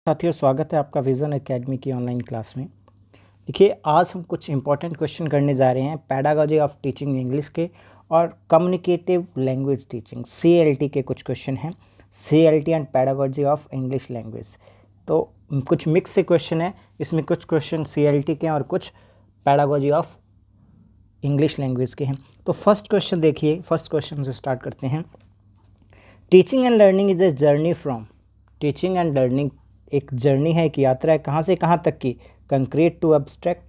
साथियों, स्वागत है आपका विज़न एकेडमी की ऑनलाइन क्लास में। देखिए, आज हम कुछ इंपॉर्टेंट क्वेश्चन करने जा रहे हैं पैडागॉजी ऑफ टीचिंग इंग्लिश के और कम्युनिकेटिव लैंग्वेज टीचिंग CLT के कुछ क्वेश्चन हैं। CLT and pedagogy of English language, तो कुछ मिक्स से क्वेश्चन है। इसमें कुछ क्वेश्चन CLT के हैं और कुछ पैडागॉजी ऑफ इंग्लिश लैंग्वेज के हैं। तो फर्स्ट क्वेश्चन देखिए, फर्स्ट क्वेश्चन से स्टार्ट करते हैं। Teaching and learning is a journey from. Teaching and learning एक जर्नी है, एक यात्रा है। कहाँ से कहाँ तक की? कंक्रीट टू एब्स्ट्रैक्ट,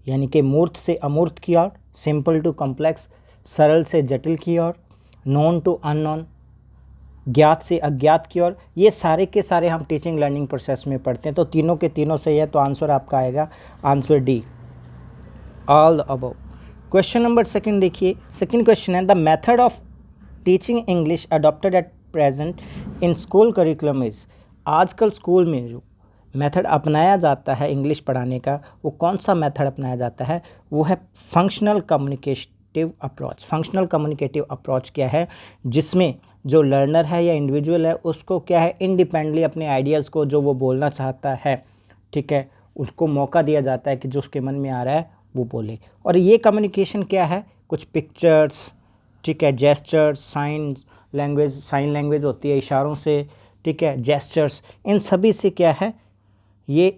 यानी कि मूर्त से अमूर्त की ओर। सिंपल टू कॉम्प्लेक्स, सरल से जटिल की ओर। नोन टू अननोन, ज्ञात से अज्ञात की ओर। ये सारे के सारे हम टीचिंग लर्निंग प्रोसेस में पढ़ते हैं। तो तीनों के तीनों सही है, तो आंसर आपका आएगा answer D, all the above. Question number second देखिए। सेकंड क्वेश्चन है, the method of teaching English adopted at present in school curriculum is. आजकल स्कूल में जो मेथड अपनाया जाता है इंग्लिश पढ़ाने का, वो कौन सा मेथड अपनाया जाता है? वो है functional communicative approach. Functional communicative approach क्या है? जिसमें जो लर्नर है या इंडिविजुअल है, उसको क्या है, इंडिपेंडेंटली अपने आइडियाज़ को जो वो बोलना चाहता है, ठीक है, उसको मौका दिया जाता है कि जो उसके मन में आ रहा है वो बोले। और ये कम्युनिकेशन क्या है? कुछ पिक्चर्स, ठीक है, जेस्चर्स, साइन लैंग्वेज होती है इशारों से, ठीक है, जेस्चर्स, इन सभी से क्या है, ये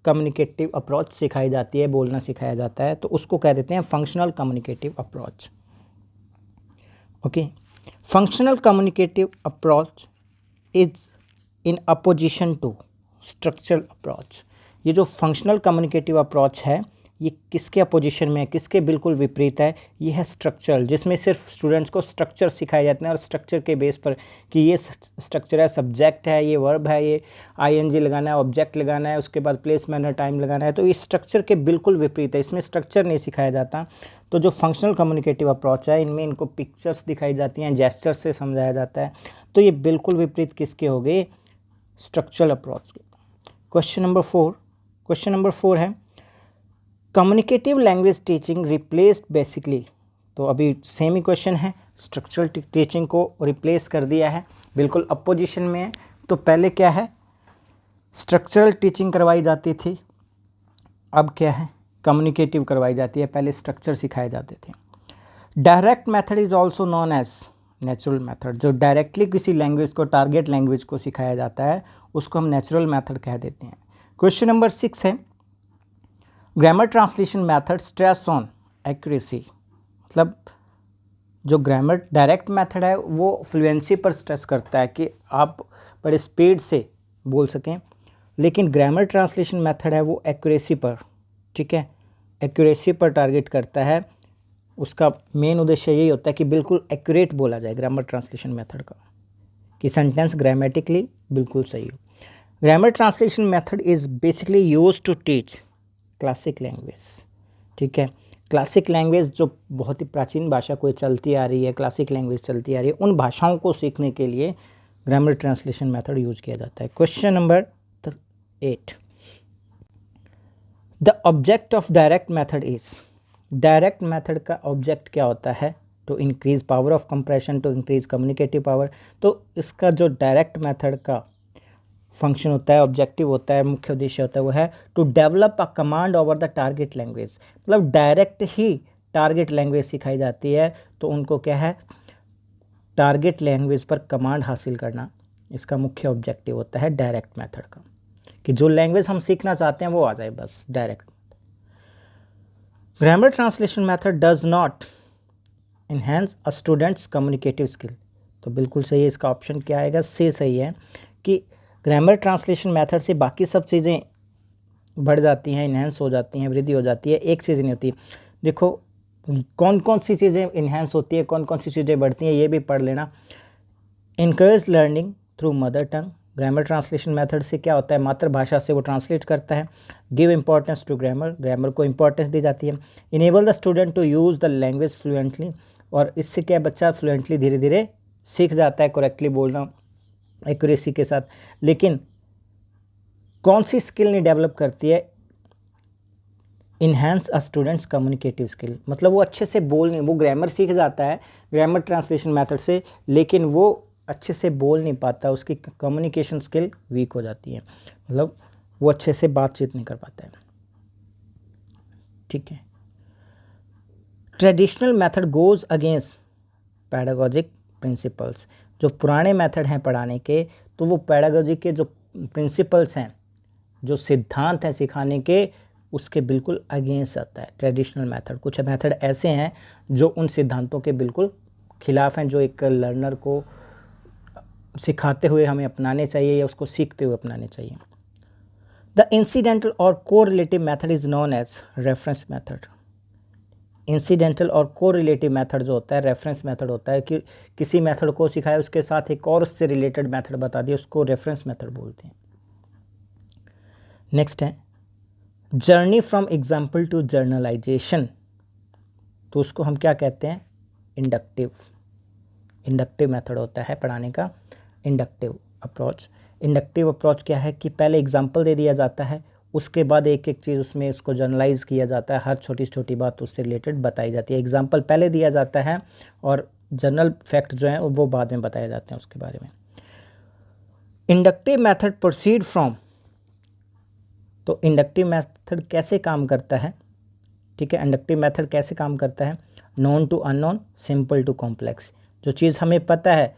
कम्युनिकेटिव अप्रोच सिखाई जाती है, बोलना सिखाया जाता है। तो उसको कह देते हैं functional communicative approach. Okay, functional communicative approach is in opposition to structural approach. ये जो फंक्शनल कम्युनिकेटिव अप्रोच है, ये किसके अपोजिशन में है, किसके बिल्कुल विपरीत है? ये है स्ट्रक्चरल, जिसमें सिर्फ स्टूडेंट्स को स्ट्रक्चर सिखाए जाते हैं और स्ट्रक्चर के बेस पर कि ये स्ट्रक्चर है, सब्जेक्ट है, ये वर्ब है, ये ING लगाना है, ऑब्जेक्ट लगाना है, उसके बाद प्लेस, मैनर, टाइम लगाना है। तो ये स्ट्रक्चर के बिल्कुल विपरीत है, इसमें स्ट्रक्चर नहीं सिखाया जाता। तो जो फंक्शनल कम्युनिकेटिव अप्रोच है, इनमें इनको पिक्चर्स दिखाई जाती हैं, जेस्चर्स से समझाया जाता है। तो ये बिल्कुल विपरीत किसके हो गए? स्ट्रक्चरल अप्रोच के। क्वेश्चन नंबर फोर है, communicative language teaching replaced basically. तो अभी सेम ही क्वेश्चन है, स्ट्रक्चरल टीचिंग को रिप्लेस कर दिया है, बिल्कुल अपोजिशन में है। तो पहले क्या है, स्ट्रक्चरल टीचिंग करवाई जाती थी, अब क्या है, कम्युनिकेटिव करवाई जाती है। पहले स्ट्रक्चर सिखाए जाते थे। Direct method is also known as natural method. जो डायरेक्टली किसी लैंग्वेज को, टारगेट लैंग्वेज को सिखाया जाता है, उसको हम नेचुरल मेथड कह देते हैं। क्वेश्चन नंबर 6 है, grammar translation method stress on accuracy. मतलब जो ग्रामर डायरेक्ट मेथड है वो फ्लुएंसी पर स्ट्रेस करता है कि आप बड़े स्पीड से बोल सकें, लेकिन ग्रामर ट्रांसलेशन मेथड है वो एक्यूरेसी पर, ठीक है, एक्यूरेसी पर टारगेट करता है। उसका मेन उद्देश्य यही होता है कि बिल्कुल एक्यूरेट बोला जाए ग्रामर ट्रांसलेशन मेथड का, कि सेंटेंस ग्रामेटिकली बिल्कुल सही हो। Grammar translation method is basically use to teach classic language, ठीक है। क्लासिक लैंग्वेज जो बहुत ही प्राचीन भाषा कोई चलती आ रही है, क्लासिक लैंग्वेज चलती आ रही है, उन भाषाओं को सीखने के लिए ग्रामर ट्रांसलेशन मेथड यूज किया जाता है। Question number 8, the object of direct method is. Direct method का ऑब्जेक्ट क्या होता है? To increase power of compression, to increase communicative power. तो इसका जो डायरेक्ट मेथड का फंक्शन होता है, ऑब्जेक्टिव होता है, मुख्य उद्देश्य होता है, वो है to develop a command over the target language. मतलब डायरेक्ट ही टारगेट लैंग्वेज सिखाई जाती है, तो उनको क्या है, टारगेट लैंग्वेज पर कमांड हासिल करना, इसका मुख्य ऑब्जेक्टिव होता है डायरेक्ट मेथड का, कि जो लैंग्वेज हम सीखना चाहते हैं वो आ जाए, बस direct. Grammar translation method does not enhance a students communicative skill. तो बिल्कुल सही है, इसका ऑप्शन क्या आएगा? से सही है कि ग्रामर ट्रांसलेशन मेथड से बाकी सब चीज़ें बढ़ जाती हैं, इन्हेंस हो जाती हैं, वृद्धि हो जाती है, एक चीज़ नहीं होती। देखो कौन कौन सी चीज़ें इन्हेंस होती है, कौन कौन सी चीज़ें बढ़ती हैं, ये भी पढ़ लेना। Encourage learning through mother tongue. Grammar translation method से क्या होता है, मातृभाषा से वो ट्रांसलेट करता है। Give importance to grammar, grammar को इंपॉर्टेंस दी जाती है। Enable the student to use the language fluently, और इससे क्या बच्चा फ्लुएंटली धीरे धीरे सीख जाता है करेक्टली बोलना एक्यूरेसी के साथ। लेकिन कौन सी स्किल नहीं डेवलप करती है? Enhance a students communicative skill. मतलब वो अच्छे से बोल नहीं, वो ग्रामर सीख जाता है ग्रामर ट्रांसलेशन मेथड से, लेकिन वो अच्छे से बोल नहीं पाता, उसकी कम्युनिकेशन स्किल वीक हो जाती है, मतलब वो अच्छे से बातचीत नहीं कर पाता है। ठीक है। Traditional method goes against pedagogic principles. जो पुराने मेथड हैं पढ़ाने के, तो वो पैडागोजी के जो प्रिंसिपल्स हैं, जो सिद्धांत हैं सिखाने के, उसके बिल्कुल अगेंस्ट आता है ट्रेडिशनल मेथड। कुछ मेथड ऐसे हैं जो उन सिद्धांतों के बिल्कुल खिलाफ हैं, जो एक लर्नर को सिखाते हुए हमें अपनाने चाहिए या उसको सीखते हुए अपनाने चाहिए। द इंसिडेंटल और correlative method is known as reference method. Incidental और कोरिलेटिव मेथड जो होता है, रेफरेंस मेथड होता है कि किसी मेथड को सिखाया उसके साथ एक और उससे रिलेटेड मेथड बता दिया, उसको रेफरेंस मेथड बोलते हैं। नेक्स्ट है journey from example to generalization. तो उसको हम क्या कहते हैं? इंडक्टिव मेथड होता है पढ़ाने का, इंडक्टिव अप्रोच। इंडक्टिव अप्रोच क्या है कि पहले एग्जाम्पल दे दिया जाता है, उसके बाद एक एक चीज़ उसमें उसको जर्नलाइज किया जाता है, हर छोटी छोटी बात उससे रिलेटेड बताई जाती है। एग्जाम्पल पहले दिया जाता है और जनरल फैक्ट जो हैं वो बाद में बताए जाते हैं उसके बारे में। Inductive method proceed from. तो इंडक्टिव मेथड कैसे काम करता है? ठीक है, इंडक्टिव मेथड कैसे काम करता है? Known to unknown, simple to complex. जो चीज़ हमें पता है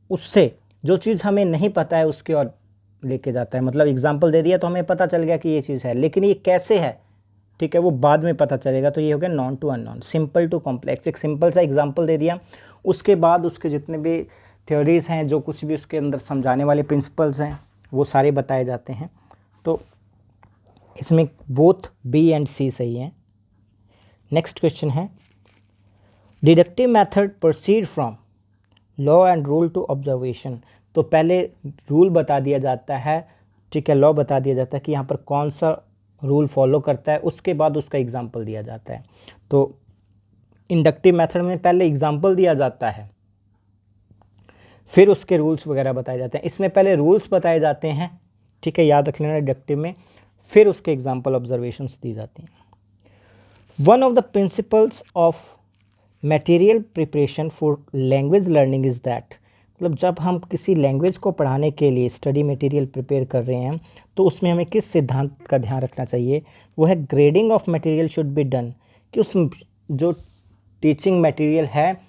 उससे जो चीज़ हमें नहीं पता है उसकी ओर लेके जाता है। मतलब एग्जाम्पल दे दिया तो हमें पता चल गया कि ये चीज़ है, लेकिन ये कैसे है, ठीक है, वो बाद में पता चलेगा। तो ये हो गया known to unknown, simple to complex. एक सिंपल सा एग्जाम्पल दे दिया, उसके बाद उसके जितने भी थ्योरीज़ हैं, जो कुछ भी उसके अंदर समझाने वाले प्रिंसिपल्स हैं, वो सारे बताए जाते हैं। तो इसमें बोथ बी एंड सी सही हैं। नेक्स्ट क्वेश्चन है deductive method proceed from law and rule to observation. तो पहले रूल बता दिया जाता है, ठीक है, लॉ बता दिया जाता है कि यहाँ पर कौन सा रूल फॉलो करता है, उसके बाद उसका एग्जाम्पल दिया जाता है। तो इंडक्टिव मेथड में पहले एग्जाम्पल दिया जाता है, फिर उसके रूल्स वगैरह बताए जाते हैं। इसमें पहले रूल्स बताए जाते हैं, ठीक है, याद रख लेना डिडक्टिव में, फिर उसके एग्जाम्पल ऑब्जर्वेशंस दी जाती हैं। One of the principles of material preparation for language learning is that. मतलब जब हम किसी लैंग्वेज को पढ़ाने के लिए स्टडी मटेरियल प्रिपेयर कर रहे हैं, तो उसमें हमें किस सिद्धांत का ध्यान रखना चाहिए? वो है grading of material should be done. कि उस जो टीचिंग मटेरियल है,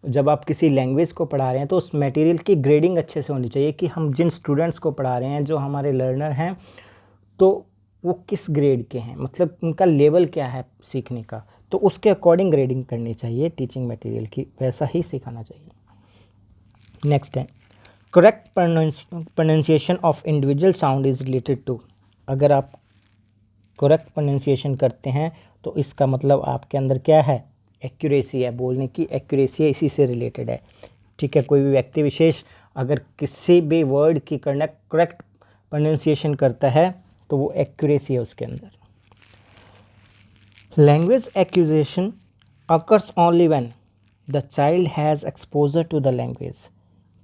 जब आप किसी लैंग्वेज को पढ़ा रहे हैं तो उस मटेरियल की ग्रेडिंग अच्छे से होनी चाहिए कि हम जिन स्टूडेंट्स को पढ़ा रहे हैं, जो हमारे लर्नर हैं, तो वो किस ग्रेड के हैं, मतलब उनका लेवल क्या है सीखने का, तो उसके अकॉर्डिंग ग्रेडिंग करनी चाहिए टीचिंग मटेरियल की, वैसा ही सिखाना चाहिए। नेक्स्ट है correct pronunciation of individual sound is related to. अगर आप करेक्ट प्रोनाउंसिएशन करते हैं तो इसका मतलब आपके अंदर क्या है? एक्यूरेसी है, बोलने की एक्यूरेसी है, इसी से रिलेटेड है। ठीक है, कोई भी व्यक्ति विशेष अगर किसी भी वर्ड की करेक्ट प्रोनाउंसिएशन करता है तो वो एक्यूरेसी है उसके अंदर। Language acquisition occurs only when the child has exposure to the language.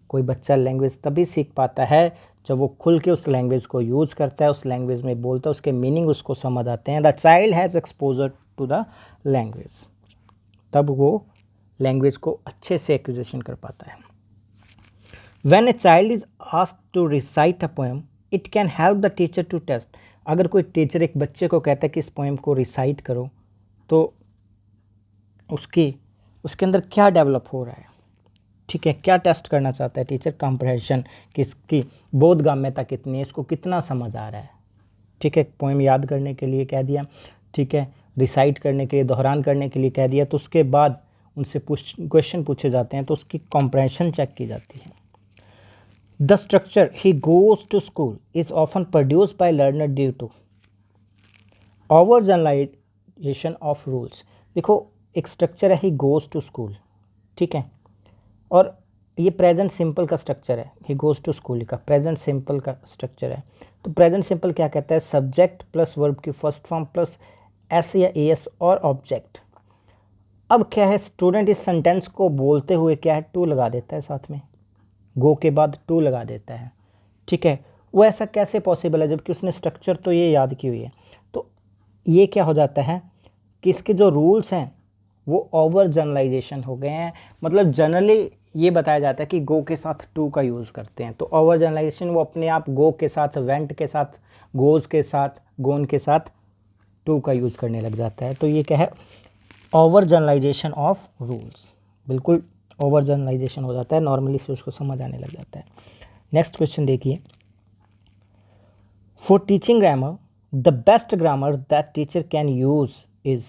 कोई बच्चा लैंग्वेज तभी सीख पाता है जब वो खुल के उस लैंग्वेज को यूज़ करता है, उस लैंग्वेज में बोलता है, उसके मीनिंग उसको समझ आते हैं। The child has exposure to the language, तब वो लैंग्वेज को अच्छे से एक्विजिशन कर पाता है। When a child is asked to recite a poem it can help the teacher to test. अगर कोई टीचर एक बच्चे को कहता है कि इस पोएम को रिसाइट करो, तो उसके अंदर क्या डेवलप हो रहा है, ठीक है, क्या टेस्ट करना चाहता है टीचर? कॉम्प्रहेंशन, किसकी बोधगम्यता कितनी है, इसको कितना समझ आ रहा है। ठीक है, पोएम याद करने के लिए कह दिया, ठीक है, रिसाइट करने के लिए, दोहरान करने के लिए कह दिया, तो उसके बाद उनसे क्वेश्चन पूछे जाते हैं, तो उसकी कॉम्प्रहेंशन चेक की जाती है। The structure he goes to school is often produced by learner due to over generalization of rules. देखो, एक स्ट्रक्चर है ही गोज टू स्कूल, ठीक है, और ये प्रेजेंट सिंपल का स्ट्रक्चर है। ही गोज टू स्कूल का प्रेजेंट सिंपल का स्ट्रक्चर है। तो प्रेजेंट सिंपल क्या कहता है? सब्जेक्ट प्लस वर्ब की फर्स्ट फॉर्म प्लस एस या एस और ऑब्जेक्ट। अब क्या है, स्टूडेंट इस सेंटेंस को बोलते हुए क्या है, टू लगा देता है साथ में, गो के बाद टू लगा देता है। ठीक है, वो ऐसा कैसे पॉसिबल है जबकि उसने स्ट्रक्चर तो ये याद की हुई है? तो ये क्या हो जाता है कि इसके जो रूल्स हैं वो ओवर जनरलाइजेशन हो गए हैं। मतलब जनरली ये बताया जाता है कि गो के साथ टू का यूज़ करते हैं। तो ओवर जनरलाइजेशन वो अपने आप गो के साथ, वेंट के साथ, गोज के साथ, गोन के साथ टू का यूज़ करने लग जाता है। तो ये क्या है, ओवर जनरलाइजेशन ऑफ रूल्स, बिल्कुल ओवर जनरलाइजेशन हो जाता है, नॉर्मली से उसको समझ आने लग जाता है। नेक्स्ट क्वेश्चन देखिए, for teaching grammar the best grammar that teacher can use is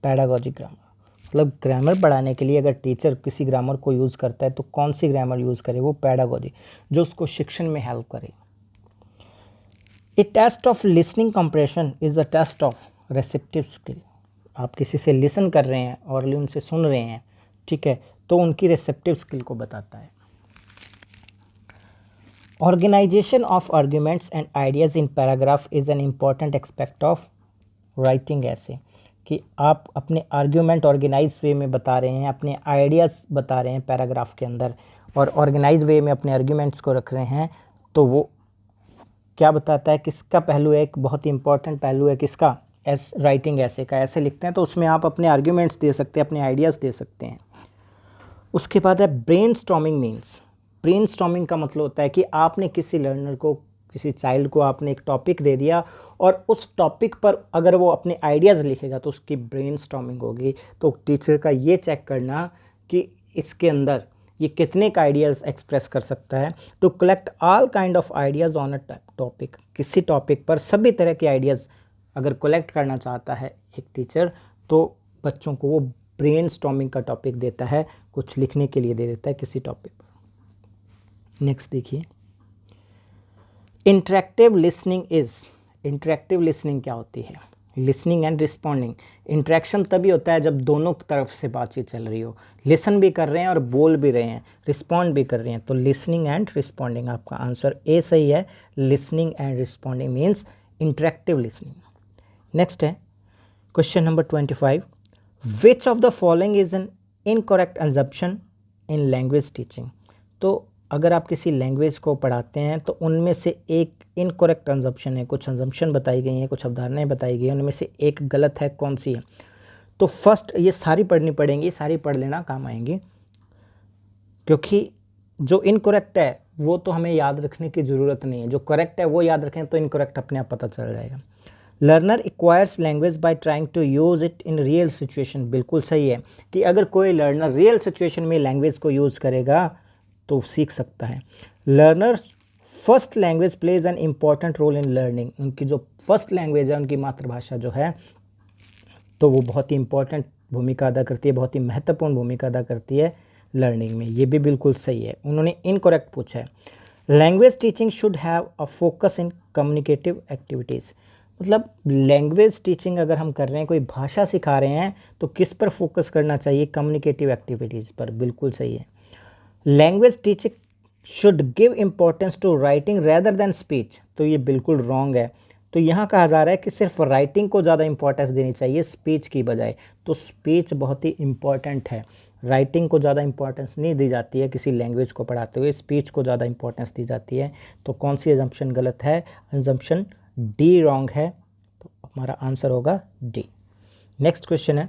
pedagogic grammar. मतलब ग्रामर पढ़ाने के लिए अगर टीचर किसी ग्रामर को यूज़ करता है तो कौन सी ग्रामर यूज़ करे, वो पैडागॉजी, जो उसको शिक्षण में हेल्प करे। A test of listening compression is a test of receptive skill. आप किसी से लिसन कर रहे हैं और उनसे सुन रहे हैं, ठीक है, तो उनकी रिसेप्टिव स्किल को बताता है। Organization of arguments and ideas in paragraph is an important aspect of writing ऐसे, कि आप अपने आर्ग्यूमेंट ऑर्गेनाइज वे में बता रहे हैं, अपने आइडियाज़ बता रहे हैं पैराग्राफ के अंदर, और ऑर्गेनाइज वे में अपने आर्ग्यूमेंट्स को रख रहे हैं, तो वो क्या बताता है, किसका पहलू है, एक बहुत ही इंपॉर्टेंट पहलू है किसका, एस राइटिंग ऐसे का। ऐसे लिखते हैं तो उसमें आप अपने आर्ग्यूमेंट्स दे सकते हैं, अपने आइडियाज़ दे सकते हैं। उसके बाद है ब्रेनस्टॉर्मिंग मीन्स। ब्रेनस्टॉर्मिंग का मतलब होता है कि आपने किसी लर्नर को, किसी चाइल्ड को आपने एक टॉपिक दे दिया और उस टॉपिक पर अगर वो अपने आइडियाज़ लिखेगा तो उसकी ब्रेनस्टॉर्मिंग होगी। तो टीचर का ये चेक करना कि इसके अंदर ये कितने का आइडियाज़ एक्सप्रेस कर सकता है। To collect all kind of ideas on a topic, किसी टॉपिक पर सभी तरह के आइडियाज़ अगर कलेक्ट करना चाहता है एक टीचर, तो बच्चों को वो ब्रेनस्टॉर्मिंग का टॉपिक देता है, कुछ लिखने के लिए दे देता है किसी टॉपिक पर। नेक्स्ट देखिए, interactive listening is. Interactive listening क्या होती है, लिसनिंग एंड रिस्पॉन्डिंग। इंटरेक्शन तभी होता है जब दोनों तरफ से बातचीत चल रही हो, लिसन भी कर रहे हैं और बोल भी रहे हैं, रिस्पॉन्ड भी कर रहे हैं। तो लिसनिंग एंड रिस्पॉन्डिंग, आपका आंसर ए सही है। Listening and responding means interactive listening. Next है question number 25, which of the following is an incorrect assumption in language teaching. तो अगर आप किसी लैंग्वेज को पढ़ाते हैं तो उनमें से एक इनकरेक्ट अजम्पशन है, कुछ अजम्पशन बताई गई हैं, कुछ अवधारणाएं बताई गई हैं, उनमें से एक गलत है, कौन सी है। तो फर्स्ट ये सारी पढ़नी पड़ेंगी, सारी पढ़ लेना, काम आएंगी, क्योंकि जो इनकरेक्ट है वो तो हमें याद रखने की ज़रूरत नहीं है, जो करेक्ट है वो याद रखें तो इनकरेक्ट अपने आप पता चल जाएगा। Learner acquires language by trying to use it in real situation, बिल्कुल सही है कि अगर कोई लर्नर रियल सिचुएशन में लैंग्वेज को यूज़ करेगा तो सीख सकता है। Learner first language plays an important role in learning. उनकी जो फर्स्ट लैंग्वेज है, उनकी मातृभाषा जो है, तो वो बहुत ही इंपॉर्टेंट भूमिका अदा करती है, बहुत ही महत्वपूर्ण भूमिका अदा करती है लर्निंग में। ये भी बिल्कुल सही है, उन्होंने इनकरेक्ट पूछा है। Language teaching should have a focus in communicative activities. मतलब लैंग्वेज टीचिंग अगर हम कर रहे हैं, कोई भाषा सिखा रहे हैं, तो किस पर फोकस करना चाहिए, कम्युनिकेटिव एक्टिविटीज़ पर, बिल्कुल सही है। Language teaching should give importance to writing rather than speech, तो ये बिल्कुल रॉन्ग है। तो यहाँ कहा जा रहा है कि सिर्फ राइटिंग को ज़्यादा इंपॉर्टेंस देनी चाहिए स्पीच की बजाय। तो स्पीच बहुत ही इम्पॉर्टेंट है, राइटिंग को ज़्यादा इंपॉर्टेंस नहीं दी जाती है किसी लैंग्वेज को पढ़ाते हुए, स्पीच को ज़्यादा इंपॉर्टेंस दी जाती है। तो कौन सी अजम्पशन गलत है, अजम्पशन डी रॉन्ग है, तो हमारा आंसर होगा डी। नेक्स्ट क्वेश्चन है,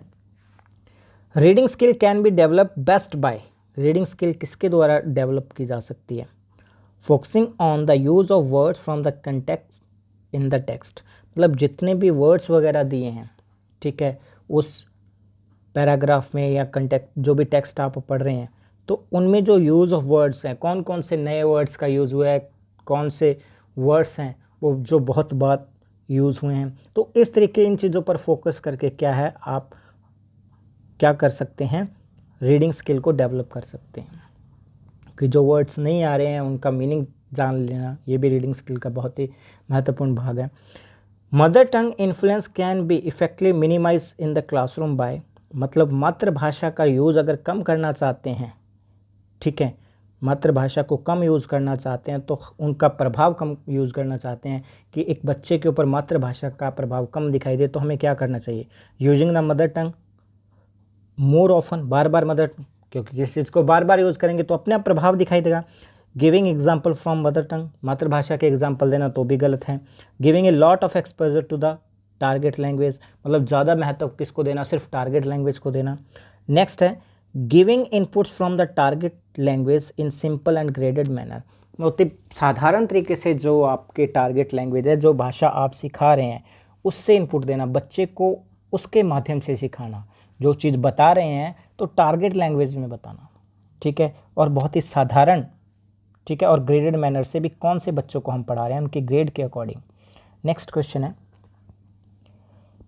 reading skill can be develop best by. Reading skill किसके द्वारा डेवलप की जा सकती है, focusing on the use of words from the context in the text. मतलब जितने भी वर्ड्स वगैरह दिए हैं, ठीक है, उस पैराग्राफ में या कंटेक्स्ट जो भी टेक्स्ट आप पढ़ रहे हैं, तो उनमें जो यूज़ ऑफ वर्ड्स हैं, कौन कौन से नए वर्ड्स का यूज़ हुआ है, कौन से वर्ड्स हैं वो जो बहुत बार यूज़ हुए हैं, तो इस तरीके इन चीज़ों पर फोकस करके क्या है, आप क्या कर सकते हैं, रीडिंग स्किल को डेवलप कर सकते हैं। कि जो वर्ड्स नहीं आ रहे हैं उनका मीनिंग जान लेना, ये भी रीडिंग स्किल का बहुत ही महत्वपूर्ण भाग है। Mother tongue influence can be effectively minimise in the classroom by. मतलब मातृभाषा का यूज़ अगर कम करना चाहते हैं, ठीक है, मातृभाषा को कम यूज़ करना चाहते हैं, तो उनका प्रभाव कम यूज़ करना चाहते हैं कि एक बच्चे के ऊपर मातृभाषा का प्रभाव कम दिखाई दे, तो हमें क्या करना चाहिए, using the mother tongue more often, bar bar mother, क्योंकि किसी चीज़ को बार बार यूज़ करेंगे तो अपने आप प्रभाव दिखाई देगा। Giving example from mother tongue, मातृभाषा के एग्जाम्पल देना तो भी गलत है। Giving a lot of exposure to the target language, मतलब ज़्यादा महत्व किसको देना, सिर्फ टारगेट लैंग्वेज को देना। नेक्स्ट है giving inputs from the target language in simple and graded manner. बहुत ही साधारण तरीके से जो आपके टारगेट लैंग्वेज है, जो भाषा आप सिखा रहे हैं उससे इनपुट देना, बच्चे को उसके माध्यम से सिखाना। जो चीज़ बता रहे हैं तो टारगेट लैंग्वेज में बताना, ठीक है, और बहुत ही साधारण, ठीक है, और ग्रेडेड मैनर से भी कौन से बच्चों को हम पढ़ा रहे हैं उनके ग्रेड के अकॉर्डिंग। नेक्स्ट क्वेश्चन है,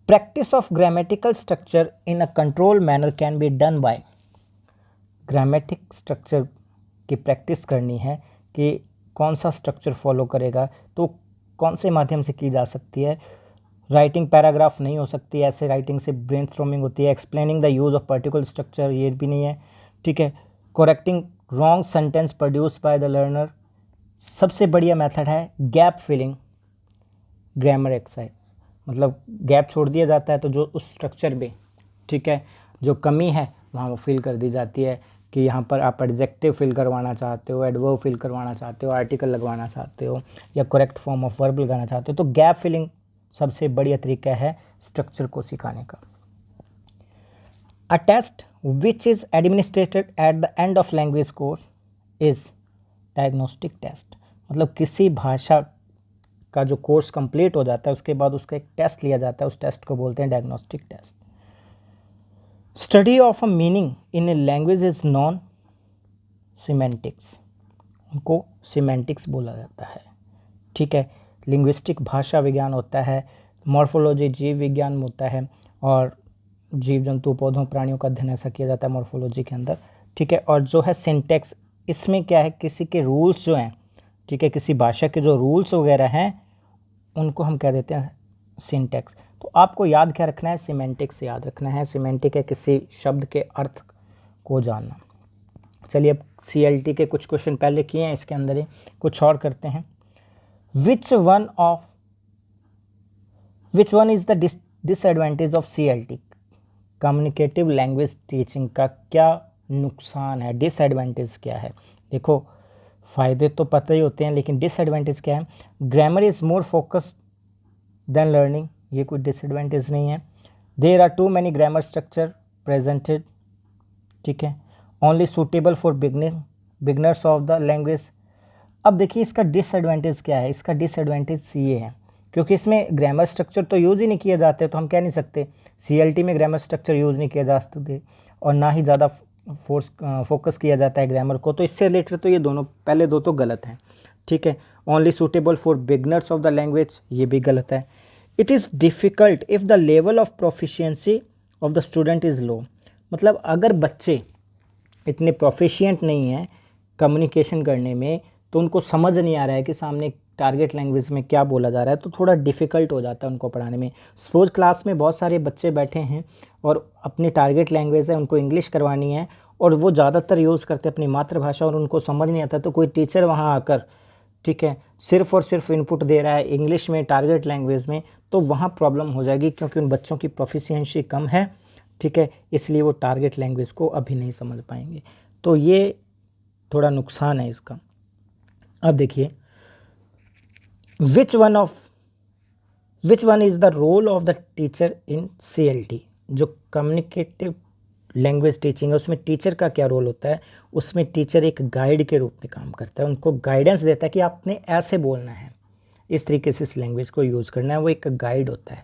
practice of grammatical structure in a control manner can be done by. Grammatic structure की प्रैक्टिस करनी है कि कौन सा स्ट्रक्चर फॉलो करेगा, तो कौन से माध्यम से की जा सकती है। राइटिंग पैराग्राफ नहीं हो सकती, ऐसे राइटिंग से ब्रेनस्टॉर्मिंग होती है। Explaining the use of particular structure, ये भी नहीं है, ठीक है। Correcting wrong sentence produce by the learner. सबसे बढ़िया मेथड है गैप फिलिंग ग्रामर एक्सरसाइज, मतलब गैप छोड़ दिया जाता है तो जो उस स्ट्रक्चर में, ठीक है, जो कमी है वहाँ वो फिल कर दी जाती है कि यहाँ पर आप एडजेक्टिव फिल करवाना चाहते हो, एडवर्ब फिल करवाना चाहते हो, आर्टिकल लगवाना चाहते हो, या करेक्ट फॉर्म ऑफ वर्ब लगाना चाहते हो, तो गैप फिलिंग सबसे बढ़िया तरीका है स्ट्रक्चर को सिखाने का। A test which is administered at the end of language course is diagnostic test. मतलब किसी भाषा का जो कोर्स कंप्लीट हो जाता है उसके बाद उसका एक टेस्ट लिया जाता है, उस टेस्ट को बोलते हैं diagnostic test. Study of a meaning in a language is known semantics, उनको सिमेंटिक्स बोला जाता है, ठीक है। लिंग्विस्टिक भाषा विज्ञान होता है, मॉर्फोलॉजी जीव विज्ञान होता है, और जीव जंतु पौधों प्राणियों का अध्ययन ऐसा किया जाता है मॉर्फोलॉजी के अंदर, ठीक है। और जो है सिंटेक्स, इसमें क्या है, किसी के रूल्स जो हैं, ठीक है, किसी भाषा के जो रूल्स वगैरह हैं उनको हम कह देते हैं सिंटेक्स। तो आपको याद क्या रखना है, सिमेंटिक्स याद रखना है। सिमेंटिक है किसी शब्द के अर्थ को जानना। चलिए अब CLT के कुछ क्वेश्चन पहले किए हैं, इसके अंदर ही कुछ और करते हैं। विच one is the disadvantage of CLT। Communicative language teaching का क्या नुकसान है, डिसएडवांटेज क्या है। देखो फ़ायदे तो पता ही होते हैं, लेकिन डिसएडवांटेज क्या है। Grammar is more focused than learning, ये कोई डिसएडवांटेज नहीं है। There are too many grammar structure presented, ठीक है, only suitable for beginners of the language. अब देखिए इसका डिसएडवांटेज क्या है, इसका डिसएडवांटेज ये है क्योंकि इसमें ग्रामर स्ट्रक्चर तो यूज़ ही नहीं किए जाते, तो हम कह नहीं सकते CLT में ग्रामर स्ट्रक्चर यूज़ नहीं किया जा सकते, और ना ही ज़्यादा फोकस किया जाता है ग्रामर को। तो इससे रिलेटेड तो ये दोनों पहले दो तो गलत हैं, ठीक है। Only suitable for beginners of the language, ये भी गलत है। It is difficult if the level of proficiency of the student is low. मतलब अगर बच्चे इतने प्रोफिशिएंट नहीं हैं कम्युनिकेशन करने में, तो उनको समझ नहीं आ रहा है कि सामने टारगेट लैंग्वेज में क्या बोला जा रहा है, तो थोड़ा डिफ़िकल्ट हो जाता है उनको पढ़ाने में। सपोज क्लास में बहुत सारे बच्चे बैठे हैं और अपनी टारगेट लैंग्वेज है उनको इंग्लिश करवानी है, और वो ज़्यादातर यूज़ करते हैं अपनी मातृभाषा और उनको समझ नहीं आता, तो कोई टीचर वहाँ आकर, ठीक है, सिर्फ़ और सिर्फ इनपुट दे रहा है इंग्लिश में टारगेट लैंग्वेज में, तो वहाँ प्रॉब्लम हो जाएगी क्योंकि उन बच्चों की प्रोफिशिएंसी कम है, ठीक है, इसलिए वो टारगेट लैंग्वेज को अभी नहीं समझ पाएंगे। तो ये थोड़ा नुकसान है इसका। अब देखिए which one is the role of the teacher in CLT। जो कम्युनिकेटिव लैंग्वेज टीचिंग है उसमें टीचर का क्या रोल होता है। उसमें टीचर एक गाइड के रूप में काम करता है, उनको गाइडेंस देता है कि आपने ऐसे बोलना है, इस तरीके से इस लैंग्वेज को यूज़ करना है, वो एक गाइड होता है।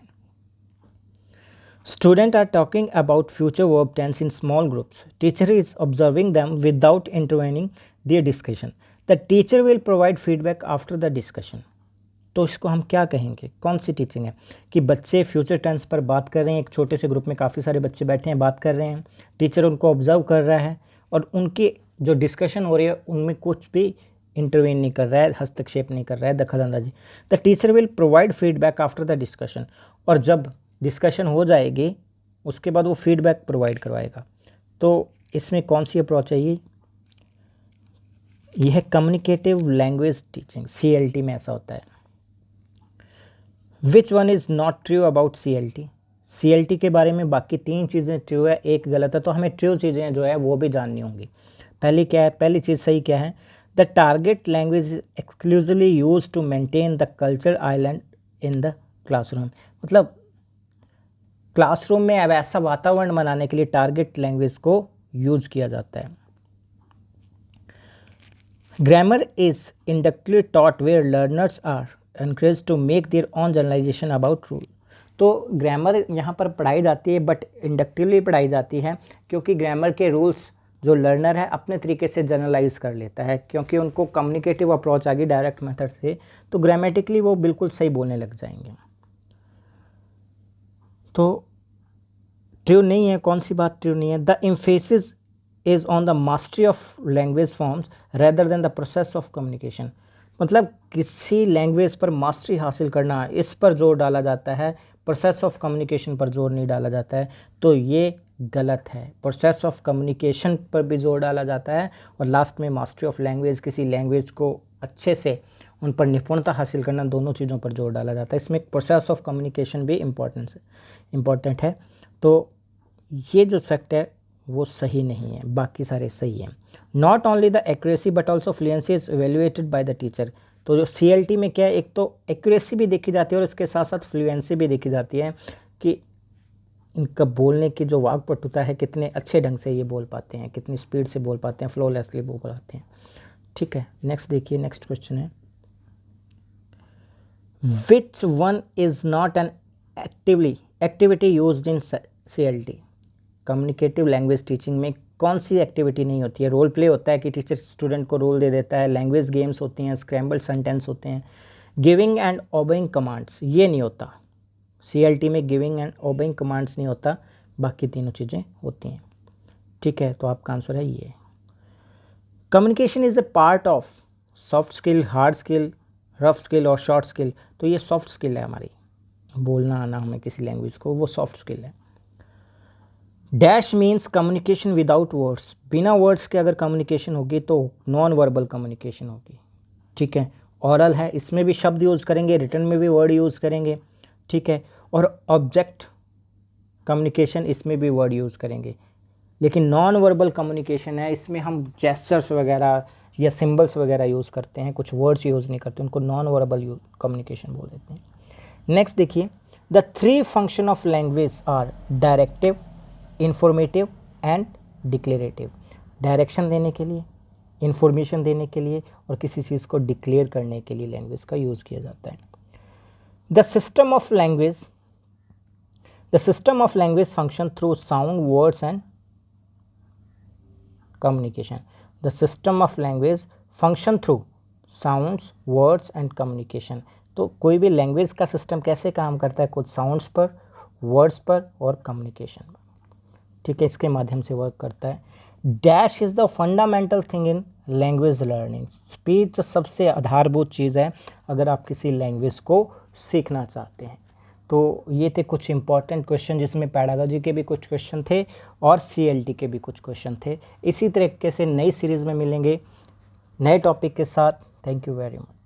Student are talking about future verb tense in small groups, teacher is observing them without intervening their discussion, the teacher will provide feedback after the discussion. तो इसको हम क्या कहेंगे, कौन सी टीचिंग है कि बच्चे फ्यूचर टेंस पर बात कर रहे हैं, एक छोटे से ग्रुप में काफ़ी सारे बच्चे बैठे हैं बात कर रहे हैं, टीचर उनको ऑब्जर्व कर रहा है और उनकी जो डिस्कशन हो रही है उनमें कुछ भी इंटरवेन नहीं कर रहा है, हस्तक्षेप नहीं कर रहा है, दखल अंदाजी। The teacher will provide feedback after the discussion, और जब डिस्कशन हो जाएगी उसके बाद वो फीडबैक प्रोवाइड करवाएगा। तो इसमें कौन सी अप्रोच है, ये है कम्युनिकेटिव लैंग्वेज टीचिंग, CLT में ऐसा होता है। विच one is not true about CLT के बारे में बाकी 3 चीज़ें ट्रू है, एक गलत है, तो हमें ट्रू चीज़ें जो है वो भी जाननी होंगी। पहली क्या है, पहली चीज़ सही क्या है, the target language is exclusively use to maintain the culture island in the classroom. मतलब क्लासरूम में अब ऐसा वातावरण बनाने के लिए टारगेट लैंग्वेज को यूज किया जाता है। Grammar is inductively taught where learners are encourage to make their own generalisation about rule. तो ग्रामर यहाँ पर पढ़ाई जाती है, बट इंडक्टिवली पढ़ाई जाती है, क्योंकि ग्रामर के रूल्स जो लर्नर है अपने तरीके से जनरलाइज कर लेता है, क्योंकि उनको कम्युनिकेटिव अप्रोच आ गई डायरेक्ट मेथड से, तो ग्रामेटिकली वो बिल्कुल सही बोलने लग जाएंगे। तो ट्रू नहीं है, कौन सी बात ट्रू नहीं है? The emphasis is on the mastery of language forms rather than the process of communication. मतलब किसी लैंग्वेज पर मास्टरी हासिल करना, इस पर जोर डाला जाता है, प्रोसेस ऑफ कम्युनिकेशन पर जोर नहीं डाला जाता है। तो ये गलत है। प्रोसेस ऑफ कम्युनिकेशन पर भी जोर डाला जाता है, और लास्ट में मास्टरी ऑफ लैंग्वेज, किसी लैंग्वेज को अच्छे से उन पर निपुणता हासिल करना, दोनों चीज़ों पर जोर डाला जाता है। इसमें प्रोसेस ऑफ कम्युनिकेशन भी इम्पॉर्टेंट है। तो ये जो फैक्ट है वो सही नहीं है, बाकी सारे सही हैं। Not only the accuracy but also fluency is evaluated by the teacher. तो जो CLT में क्या है, एक तो एक्यूरेसी भी देखी जाती है और इसके साथ साथ फ्लुएंसी भी देखी जाती है कि इनका बोलने की जो वाक्पटुता है, कितने अच्छे ढंग से ये बोल पाते हैं, कितनी स्पीड से बोल पाते हैं, फ्लोलेसली बोल पाते हैं। ठीक है, नेक्स्ट देखिए, नेक्स्ट क्वेश्चन है, विच one is not an activity used in CLT। Communicative language teaching में कौन सी एक्टिविटी नहीं होती है? रोल प्ले होता है कि टीचर स्टूडेंट को रोल दे देता है, लैंग्वेज गेम्स होती हैं, स्क्रैम्बल सेंटेंस होते हैं, गिविंग एंड ओबेइंग कमांड्स, ये नहीं होता। CLT में गिविंग एंड ओबेइंग कमांड्स नहीं होता, बाकी तीनों चीज़ें होती हैं। ठीक है, तो आपका आंसर है ये। Communication is a part of soft skill, hard skill, rough skill और शॉर्ट स्किल। तो ये सॉफ्ट स्किल है, हमारी बोलना आना हमें किसी लैंग्वेज को, वो सॉफ्ट स्किल है। Dash means communication without words. बिना वर्ड्स के अगर कम्युनिकेशन होगी तो नॉन वर्बल कम्युनिकेशन होगी। ठीक है, ऑरल है, इसमें भी शब्द यूज़ करेंगे, रिटर्न में भी वर्ड यूज़ करेंगे। ठीक है, और ऑब्जेक्ट कम्युनिकेशन, इसमें भी वर्ड यूज़ करेंगे। लेकिन नॉन वर्बल कम्युनिकेशन है, इसमें हम जेस्चर्स वगैरह या सिंबल्स वगैरह यूज़ करते हैं, कुछ वर्ड्स यूज़ नहीं करते, उनको नॉन वर्बल कम्युनिकेशन बोल देते हैं। नेक्स्ट देखिए, the 3 function of language are directive, informative and declarative. Direction देने के लिए, इंफॉर्मेशन देने के लिए और किसी चीज़ को डिक्लेयर करने के लिए लैंग्वेज का यूज़ किया जाता है। The system of language function through sound, words and communication. The system of language function through sounds, words and communication. तो कोई भी लैंग्वेज का सिस्टम कैसे काम करता है? कुछ साउंड्स पर, वर्ड्स पर और कम्युनिकेशन पर। ठीक है, इसके माध्यम से वर्क करता है। Dash is the fundamental thing in language learning. Speech सबसे आधारभूत चीज़ है अगर आप किसी लैंग्वेज को सीखना चाहते हैं। तो ये थे कुछ इंपॉर्टेंट क्वेश्चन, जिसमें पैडागोजी के भी कुछ क्वेश्चन थे और CLT के भी कुछ क्वेश्चन थे। इसी तरीके से नई सीरीज़ में मिलेंगे नए टॉपिक के साथ। Thank you very much.